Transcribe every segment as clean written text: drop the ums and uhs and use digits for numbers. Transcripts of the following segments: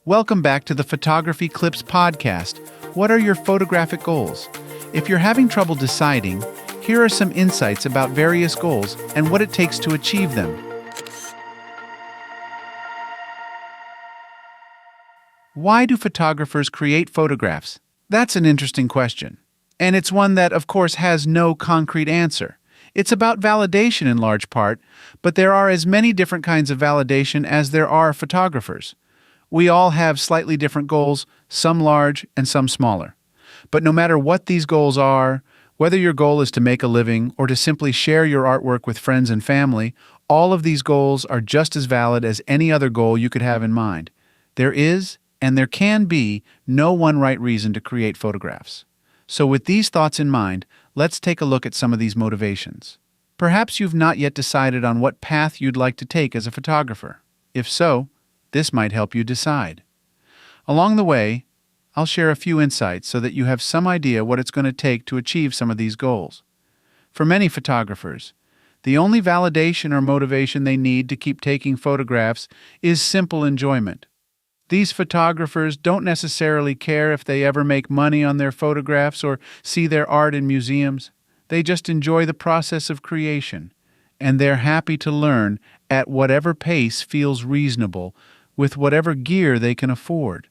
Welcome back to the Photography Clips podcast. What are your photographic goals? If you're having trouble deciding, here are some insights about various goals and what it takes to achieve them. Why do photographers create photographs? That's an interesting question. And it's one that, of course, has no concrete answer. It's about validation in large part, but there are as many different kinds of validation as there are photographers. We all have slightly different goals, some large and some smaller. But no matter what these goals are, whether your goal is to make a living or to simply share your artwork with friends and family, all of these goals are just as valid as any other goal you could have in mind. There is, and there can be, no one right reason to create photographs. So with these thoughts in mind, let's take a look at some of these motivations. Perhaps you've not yet decided on what path you'd like to take as a photographer. If so, this might help you decide. Along the way, I'll share a few insights so that you have some idea what it's going to take to achieve some of these goals. For many photographers, the only validation or motivation they need to keep taking photographs is simple enjoyment. These photographers don't necessarily care if they ever make money on their photographs or see their art in museums. They just enjoy the process of creation, and they're happy to learn at whatever pace feels reasonable with whatever gear they can afford.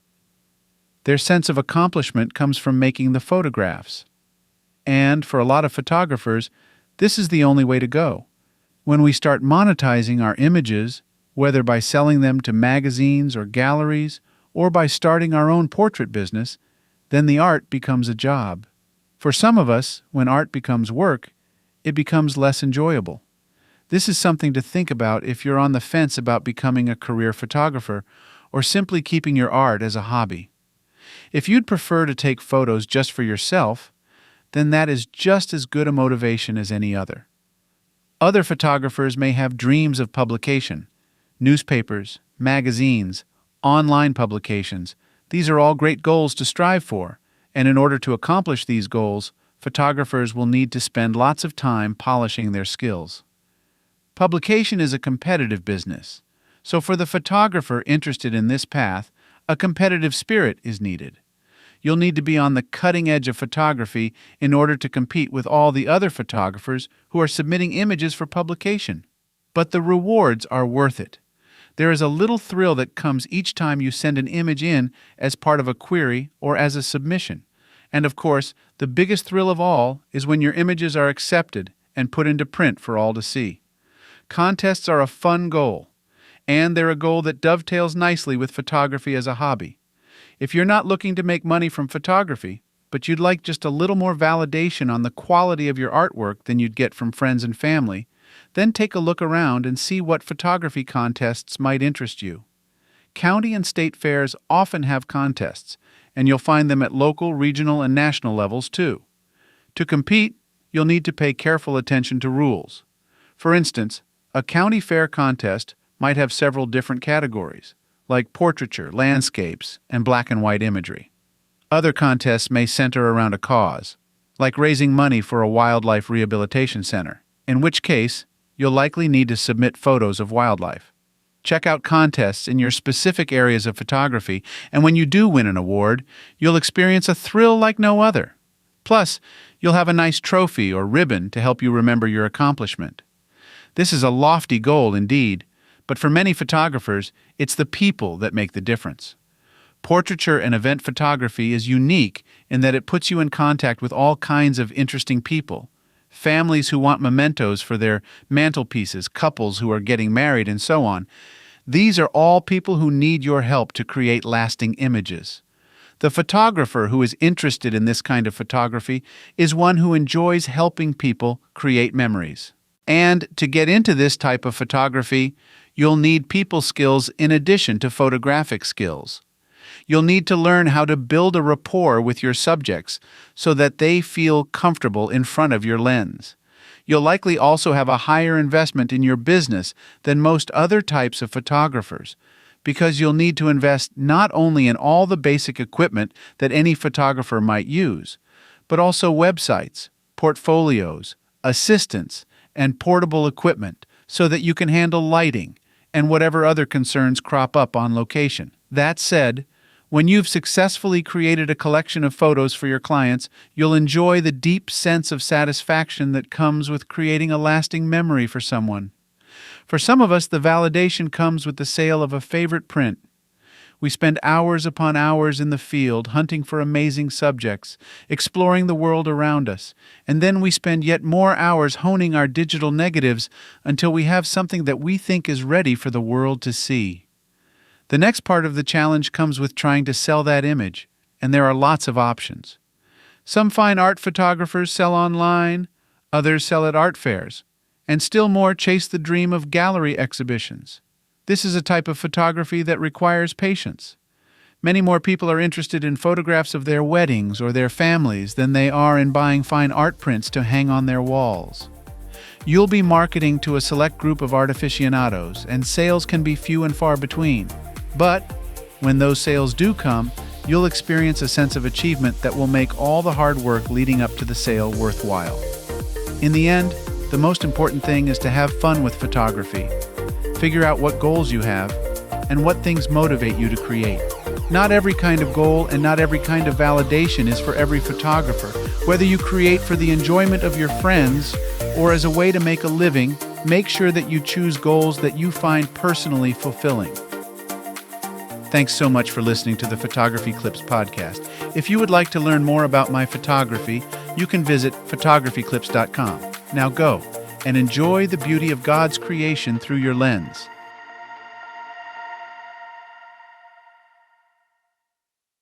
Their sense of accomplishment comes from making the photographs. And for a lot of photographers, this is the only way to go. When we start monetizing our images, whether by selling them to magazines or galleries, or by starting our own portrait business, then the art becomes a job. For some of us, when art becomes work, it becomes less enjoyable. This is something to think about if you're on the fence about becoming a career photographer or simply keeping your art as a hobby. If you'd prefer to take photos just for yourself, then that is just as good a motivation as any other. Other photographers may have dreams of publication. Newspapers, magazines, online publications, these are all great goals to strive for, and in order to accomplish these goals, photographers will need to spend lots of time polishing their skills. Publication is a competitive business, so for the photographer interested in this path, a competitive spirit is needed. You'll need to be on the cutting edge of photography in order to compete with all the other photographers who are submitting images for publication. But the rewards are worth it. There is a little thrill that comes each time you send an image in as part of a query or as a submission. And of course, the biggest thrill of all is when your images are accepted and put into print for all to see. Contests are a fun goal, and they're a goal that dovetails nicely with photography as a hobby. If you're not looking to make money from photography, but you'd like just a little more validation on the quality of your artwork than you'd get from friends and family, then take a look around and see what photography contests might interest you. County and state fairs often have contests, and you'll find them at local, regional, and national levels too. To compete, you'll need to pay careful attention to rules. For instance, a county fair contest might have several different categories, like portraiture, landscapes, and black and white imagery. Other contests may center around a cause, like raising money for a wildlife rehabilitation center, in which case you'll likely need to submit photos of wildlife. Check out contests in your specific areas of photography, and when you do win an award, you'll experience a thrill like no other. Plus, you'll have a nice trophy or ribbon to help you remember your accomplishment. This is a lofty goal indeed, but for many photographers, it's the people that make the difference. Portraiture and event photography is unique in that it puts you in contact with all kinds of interesting people. Families who want mementos for their mantelpieces, couples who are getting married, and so on. These are all people who need your help to create lasting images. The photographer who is interested in this kind of photography is one who enjoys helping people create memories. And to get into this type of photography, you'll need people skills in addition to photographic skills. You'll need to learn how to build a rapport with your subjects so that they feel comfortable in front of your lens. You'll likely also have a higher investment in your business than most other types of photographers, because you'll need to invest not only in all the basic equipment that any photographer might use, but also websites, portfolios, assistants, and portable equipment so that you can handle lighting and whatever other concerns crop up on location. That said, when you've successfully created a collection of photos for your clients, you'll enjoy the deep sense of satisfaction that comes with creating a lasting memory for someone. For some of us, the validation comes with the sale of a favorite print. We spend hours upon hours in the field hunting for amazing subjects, exploring the world around us, and then we spend yet more hours honing our digital negatives until we have something that we think is ready for the world to see. The next part of the challenge comes with trying to sell that image, and there are lots of options. Some fine art photographers sell online, others sell at art fairs, and still more chase the dream of gallery exhibitions. This is a type of photography that requires patience. Many more people are interested in photographs of their weddings or their families than they are in buying fine art prints to hang on their walls. You'll be marketing to a select group of art aficionados, and sales can be few and far between. But when those sales do come, you'll experience a sense of achievement that will make all the hard work leading up to the sale worthwhile. In the end, the most important thing is to have fun with photography. Figure out what goals you have and what things motivate you to create. Not every kind of goal and not every kind of validation is for every photographer. Whether you create for the enjoyment of your friends or as a way to make a living, make sure that you choose goals that you find personally fulfilling. Thanks so much for listening to the Photography Clips podcast. If you would like to learn more about my photography, you can visit photographyclips.com. Now go and enjoy the beauty of God's creation through your lens.